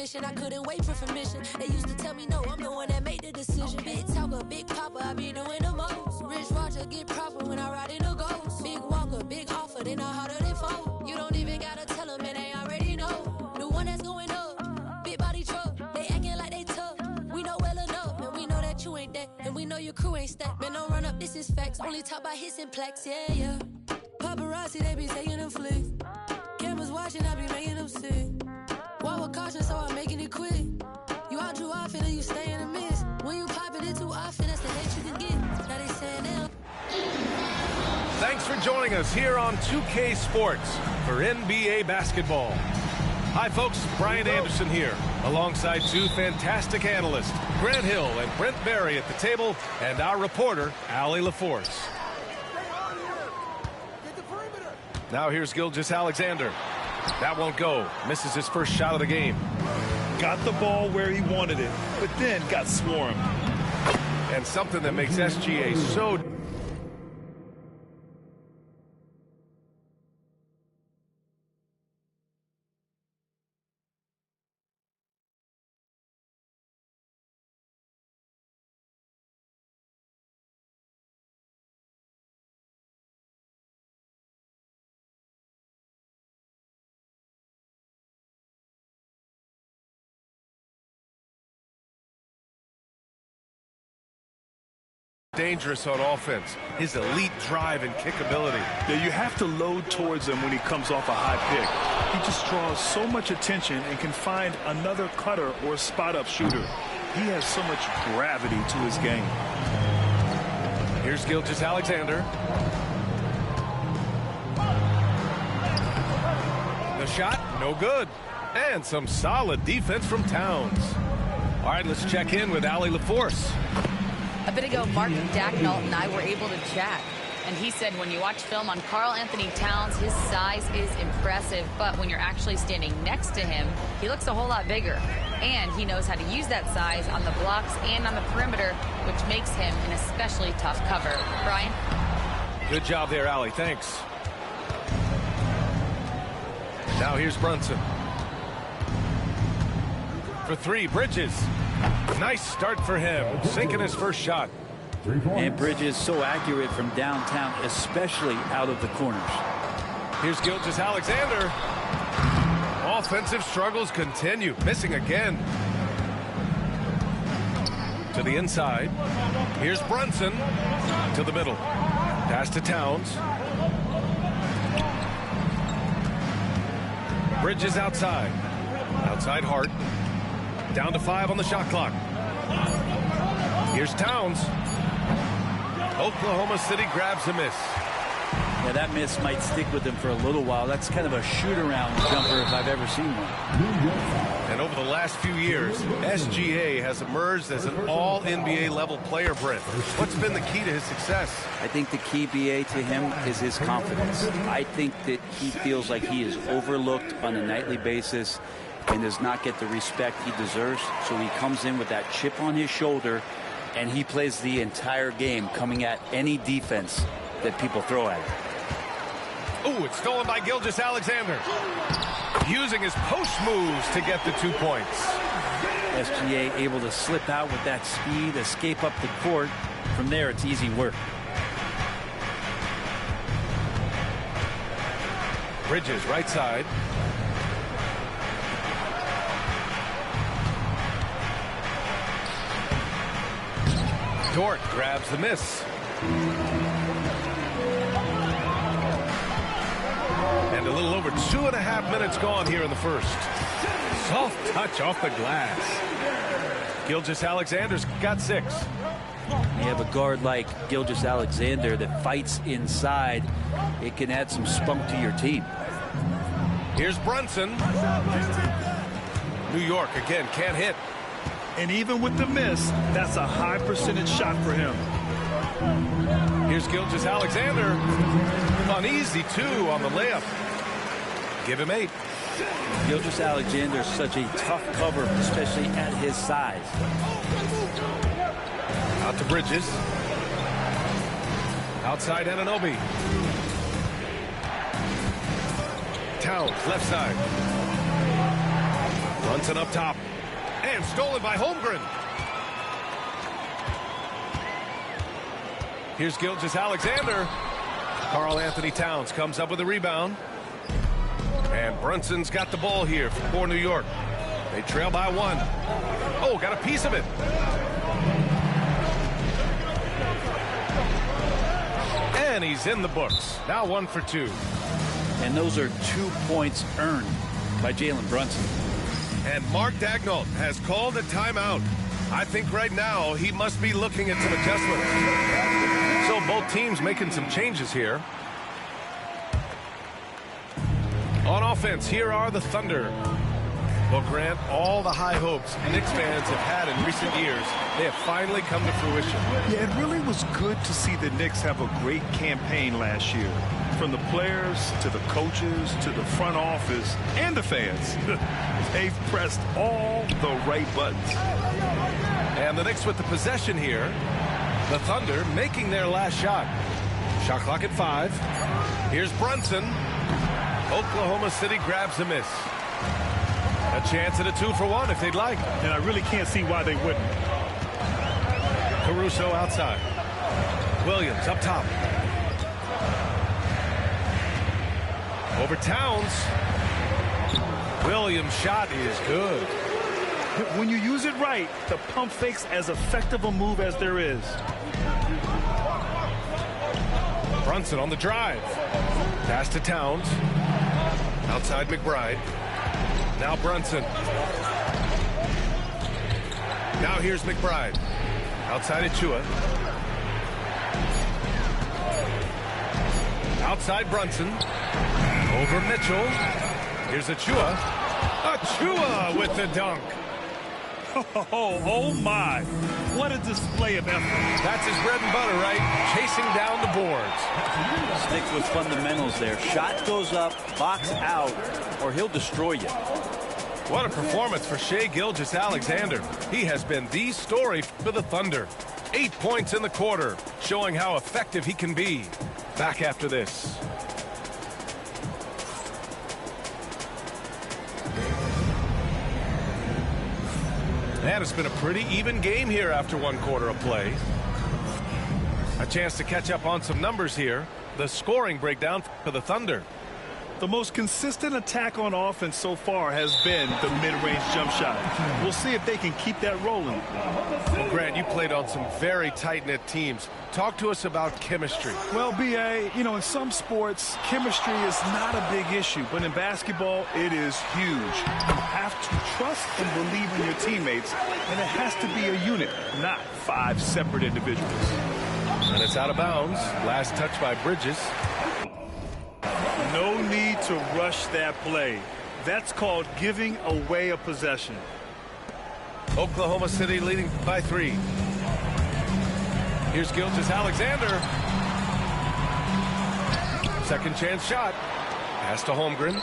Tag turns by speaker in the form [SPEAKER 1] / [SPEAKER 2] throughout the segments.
[SPEAKER 1] mission. I couldn't wait for permission. They used to tell me no, I'm the one that made the decision. Big talker, big papa, I be doing the most. Rich Roger get proper when I ride in a ghost. Big walker, big offer, they know harder than foe. You don't even gotta tell them, and they already know. The one that's going up, big body truck. They acting like they tough. We know well enough, and we know that you ain't that. And we know your crew ain't stacked. Man, don't run up, this is facts. Only talk about hits and plaques, yeah, yeah. Paparazzi, they be taking them flicks. Cameras watching, I be making them sick. Walk with caution, so I'm making it quick. You out too often and you stay in the mist. When you popping it too often, that's the hate you can get. Now they saying they don't.
[SPEAKER 2] Thanks for joining us here on 2K Sports for NBA basketball. Hi, folks. Brian Anderson here, alongside two fantastic analysts, Grant Hill and Brent Barry at the table, and our reporter, Allie LaForce. Now here's Gilgeous-Alexander. That won't go. Misses his first shot of the game.
[SPEAKER 3] Got the ball where he wanted it, but then got swarmed.
[SPEAKER 2] And something that makes SGA so... dangerous on offense. His elite drive and kick ability.
[SPEAKER 3] Yeah, you have to load towards him when he comes off a high pick. He just draws so much attention and can find another cutter or spot-up shooter. He has so much gravity to his game.
[SPEAKER 2] Here's Gilgeous-Alexander. The shot, no good. And some solid defense from Towns. All right, let's check in with Allie LaForce.
[SPEAKER 4] A bit ago, Mark Dacknall and I were able to chat, and he said when you watch film on Karl Anthony Towns, his size is impressive, but when you're actually standing next to him, he looks a whole lot bigger, and he knows how to use that size on the blocks and on the perimeter, which makes him an especially tough cover. Brian?
[SPEAKER 2] Good job there, Allie. Thanks. Now here's Brunson. For three, Bridges. Nice start for him, sinking his first shot.
[SPEAKER 5] And Bridges so accurate from downtown, especially out of the corners.
[SPEAKER 2] Here's Gilgeous-Alexander. Offensive struggles continue, missing again. To the inside. Here's Brunson. To the middle. Pass to Towns. Bridges outside. Outside Hart. Down to 5 on the shot clock. Here's Towns. Oklahoma City grabs a miss.
[SPEAKER 5] Yeah, that miss might stick with him for a little while. That's kind of a shoot-around jumper if I've ever seen one.
[SPEAKER 2] And over the last few years, SGA has emerged as an all-NBA level player, Brent. What's been the key to his success?
[SPEAKER 5] I think the key, BA, to him is his confidence. I think that he feels like he is overlooked on a nightly basis and does not get the respect he deserves. So he comes in with that chip on his shoulder, and he plays the entire game, coming at any defense that people throw at him.
[SPEAKER 2] Oh, it's stolen by Gilgeous-Alexander. Using his post moves to get the 2 points.
[SPEAKER 5] SGA able to slip out with that speed, escape up the court. From there, it's easy work.
[SPEAKER 2] Bridges, right side. Dort grabs the miss. And a little over 2.5 minutes gone here in the first. Soft touch off the glass. Gilgeous-Alexander's got 6.
[SPEAKER 5] You have a guard like Gilgeous-Alexander that fights inside. It can add some spunk to your team.
[SPEAKER 2] Here's Brunson. New York again can't hit.
[SPEAKER 3] And even with the miss, that's a high percentage shot for him.
[SPEAKER 2] Here's Gilgeous-Alexander. Uneasy 2 on the layup. Give him 8.
[SPEAKER 5] Gilgeous-Alexander is such a tough cover, especially at his size.
[SPEAKER 2] Out to Bridges. Outside Anunoby. Towns, left side. Brunson up top. And stolen by Holmgren. Here's Gilgeous-Alexander. Karl Anthony Towns comes up with a rebound. And Brunson's got the ball here for New York. They trail by 1. Oh, got a piece of it. And he's in the books. Now 1 for 2.
[SPEAKER 5] And those are 2 points earned by Jalen Brunson.
[SPEAKER 2] And Mark Daigneault has called a timeout. I think right now he must be looking at some adjustments. So both teams making some changes here. On offense, here are the Thunder. Well, Grant, all the high hopes Knicks fans have had in recent years, they have finally come to fruition.
[SPEAKER 3] Yeah, it really was good to see the Knicks have a great campaign last year. From the players to the coaches to the front office and the fans. They've pressed all the right buttons.
[SPEAKER 2] And the Knicks with the possession here. The Thunder making their last shot. Shot clock at 5. Here's Brunson. Oklahoma City grabs a miss. A chance at a 2-for-1 if they'd like.
[SPEAKER 3] And I really can't see why they wouldn't.
[SPEAKER 2] Caruso outside. Williams up top. Over Towns. Williams' shot is good.
[SPEAKER 3] When you use it right, the pump fake's as effective a move as there is.
[SPEAKER 2] Brunson on the drive. Pass to Towns. Outside McBride. Now Brunson. Now here's McBride. Outside Achua. Outside Brunson. Over Mitchell. Here's Achua. Achua with the dunk.
[SPEAKER 3] Oh my. What a display of effort.
[SPEAKER 2] That's his bread and butter, right? Chasing down the boards.
[SPEAKER 5] Stick with fundamentals there. Shot goes up, box out, or he'll destroy you.
[SPEAKER 2] What a performance for Shai Gilgeous-Alexander. He has been the story for the Thunder. 8 points in the quarter, showing how effective he can be. Back after this. And it's been a pretty even game here after 1 quarter of play. A chance to catch up on some numbers here. The scoring breakdown for the Thunder.
[SPEAKER 3] The most consistent attack on offense so far has been the mid-range jump shot. We'll see if they can keep that rolling.
[SPEAKER 2] Well, Grant, you played on some very tight-knit teams. Talk to us about chemistry.
[SPEAKER 3] Well, B.A., you know, in some sports, chemistry is not a big issue. But in basketball, it is huge. You have to trust and believe in your teammates, and it has to be a unit, not 5 separate individuals.
[SPEAKER 2] And it's out of bounds. Last touch by Bridges.
[SPEAKER 3] No need to rush that play. That's called giving away a possession.
[SPEAKER 2] Oklahoma City leading by 3. Here's Gilgeous-Alexander. Second chance shot. Pass to Holmgren.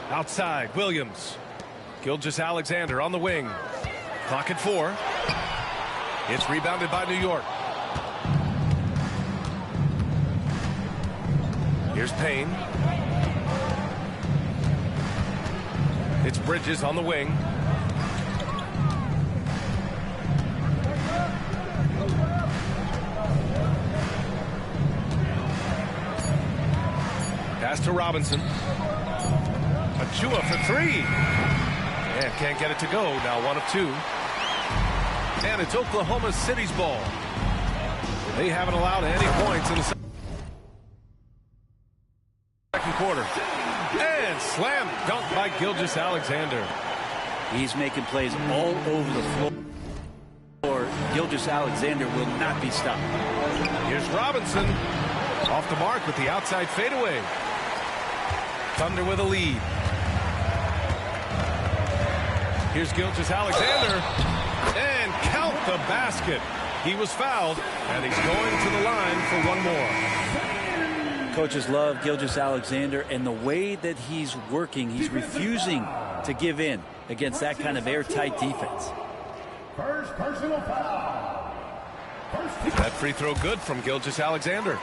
[SPEAKER 2] Outside, Williams. Gilgeous-Alexander on the wing. Clock at 4. It's rebounded by New York. Here's Payne. It's Bridges on the wing. Pass to Robinson. Achua for 3. And can't get it to go. Now 1 of 2. And it's Oklahoma City's ball. They haven't allowed any points in the second quarter. And slam dunk by Gilgeous-Alexander.
[SPEAKER 5] He's making plays all over the floor. Gilgeous-Alexander will not be stopped.
[SPEAKER 2] Here's Robinson. Off the mark with the outside fadeaway. Thunder with a lead. Here's Gilgeous-Alexander. And count the basket. He was fouled, and he's going to the line for 1 more.
[SPEAKER 5] Coaches love Gilgeous-Alexander, and the way that he's working, he's refusing to give in against that kind of airtight defense.
[SPEAKER 6] First personal foul.
[SPEAKER 2] That free throw good from Gilgeous-Alexander.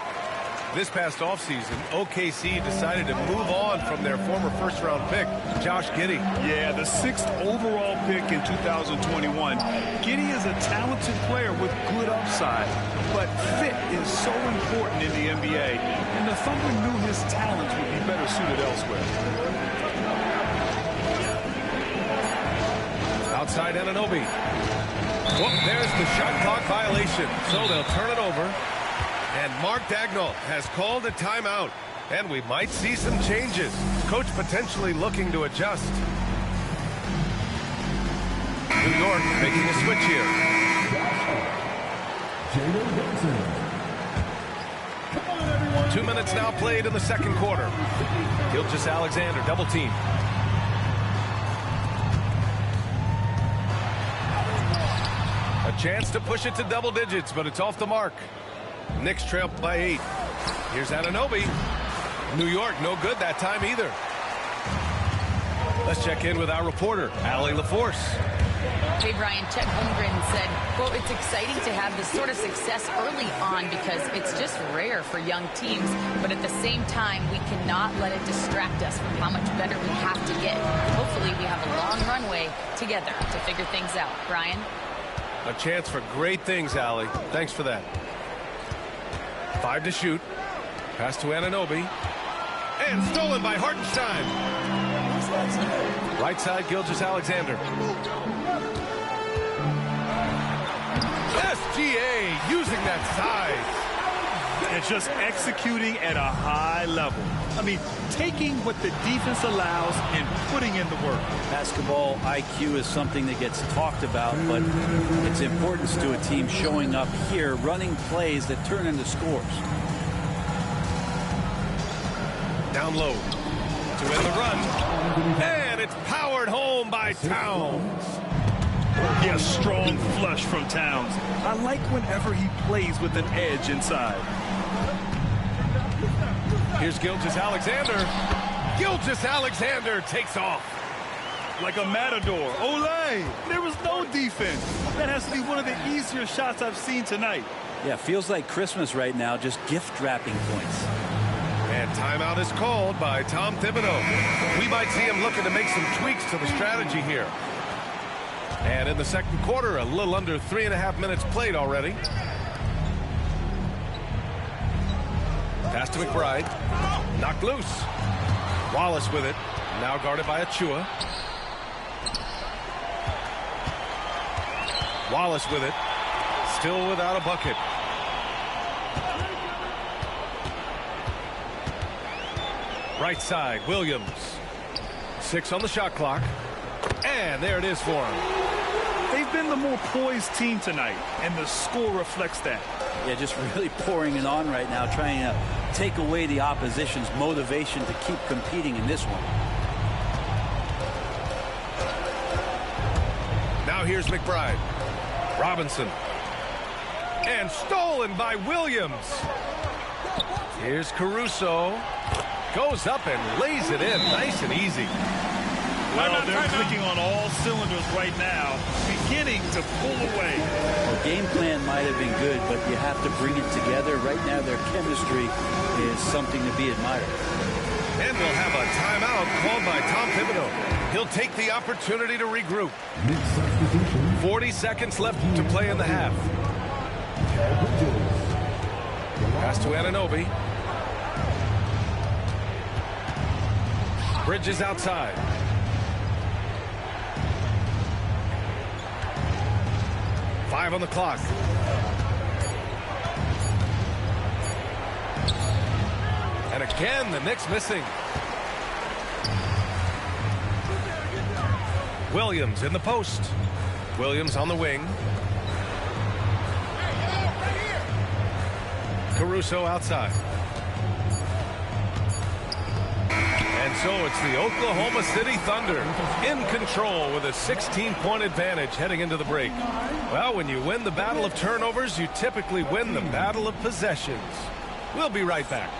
[SPEAKER 2] This past offseason, OKC decided to move on from their former first-round pick, Josh Giddey.
[SPEAKER 3] Yeah, the 6th overall pick in 2021. Giddey is a talented player with good upside, but fit is so important in the NBA, and the Thunder knew his talents would be better suited elsewhere.
[SPEAKER 2] Outside Anunoby. Whoop, there's the shot clock violation, so they'll turn it over. And Mark Daigneault has called a timeout, and we might see some changes. Coach potentially looking to adjust. New York making a switch here. 2 minutes now played in the second quarter. Gilgeous-Alexander double team. A chance to push it to double digits, but it's off the mark. Knicks trail by 8. Here's Anunoby. New York, no good that time either. Let's check in with our reporter, Allie LaForce.
[SPEAKER 4] Hey, Brian, Chet Holmgren said, quote, it's exciting to have this sort of success early on because it's just rare for young teams. But at the same time, we cannot let it distract us from how much better we have to get. Hopefully, we have a long runway together to figure things out. Brian?
[SPEAKER 2] A chance for great things, Allie. Thanks for that. 5 to shoot. Pass to Anunoby. And stolen by Hartenstein. Right side, Gilgeous-Alexander. SGA using that size.
[SPEAKER 3] And just executing at a high level. I mean, taking what the defense allows and putting in the work.
[SPEAKER 5] Basketball IQ is something that gets talked about, but its importance to a team showing up here, running plays that turn into scores.
[SPEAKER 2] Down low to end the run. And it's powered home by Towns.
[SPEAKER 3] Yeah, strong flush from Towns. I like whenever he plays with an edge inside.
[SPEAKER 2] Here's Gilgeous-Alexander. Gilgeous-Alexander takes off.
[SPEAKER 3] Like a matador. Olay! There was no defense. That has to be one of the easier shots I've seen tonight.
[SPEAKER 5] Yeah, feels like Christmas right now, just gift wrapping points.
[SPEAKER 2] And timeout is called by Tom Thibodeau. We might see him looking to make some tweaks to the strategy here. And in the second quarter, a little under 3.5 minutes played already. Pass to McBride. Knocked loose. Wallace with it. Now guarded by Achua. Wallace with it. Still without a bucket. Right side, Williams. 6 on the shot clock. And there it is for him.
[SPEAKER 3] They've been the more poised team tonight, and the score reflects that.
[SPEAKER 5] Yeah, just really pouring it on right now, trying to take away the opposition's motivation to keep competing in this one.
[SPEAKER 2] Now here's McBride. Robinson. And stolen by Williams. Here's Caruso. Goes up and lays it in nice and easy.
[SPEAKER 3] Well, they're clicking on all cylinders right now, beginning to pull away.
[SPEAKER 5] The game plan might have been good, but you have to bring it together. Right now, their chemistry is something to be admired.
[SPEAKER 2] And we'll have a timeout called by Tom Thibodeau. He'll take the opportunity to regroup. 40 seconds left to play in the half. Pass to Anunoby. Bridges outside. Five on the clock. And again, the Knicks missing. Williams in the post. Williams on the wing. Caruso outside. And so it's the Oklahoma City Thunder in control with a 16-point advantage heading into the break. Well, when you win the battle of turnovers, you typically win the battle of possessions. We'll be right back.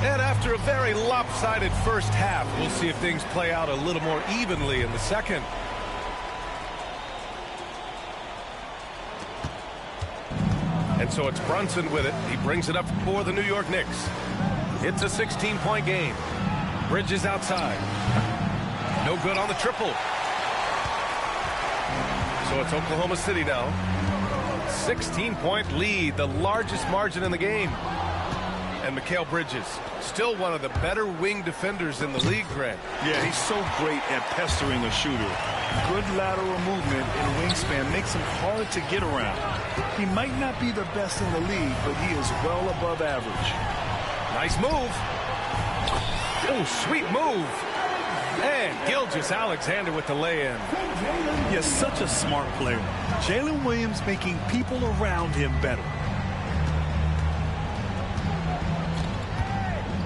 [SPEAKER 2] And After a very lopsided first half, we'll see if things play out a little more evenly in the second. And so it's Brunson with it. He brings it up for the New York Knicks. It's a 16-point game. Bridges outside. No good on the triple. So it's Oklahoma City now. 16-point lead, the largest margin in the game. And Mikal Bridges, still one of the better wing defenders in the league, Greg.
[SPEAKER 3] Yeah, he's so great at pestering a shooter. Good lateral movement and wingspan makes him hard to get around. He might not be the best in the league, but he is well above average.
[SPEAKER 2] Nice move. Oh, sweet move. And Gilgeous-Alexander with the lay-in.
[SPEAKER 3] Yes, such a smart player. Jalen Williams making people around him better.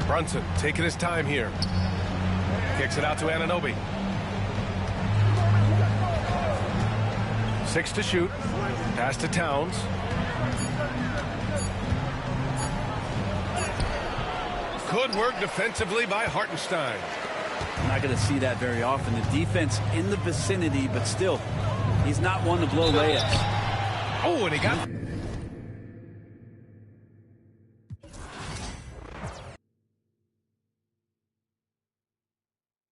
[SPEAKER 2] Brunson taking his time here. Kicks it out to Anunoby. 6 to shoot. Pass to Towns. Good work defensively by Hartenstein.
[SPEAKER 5] I'm not going to see that very often. The defense in the vicinity, but still, he's not one to blow layups.
[SPEAKER 2] Oh, and he got...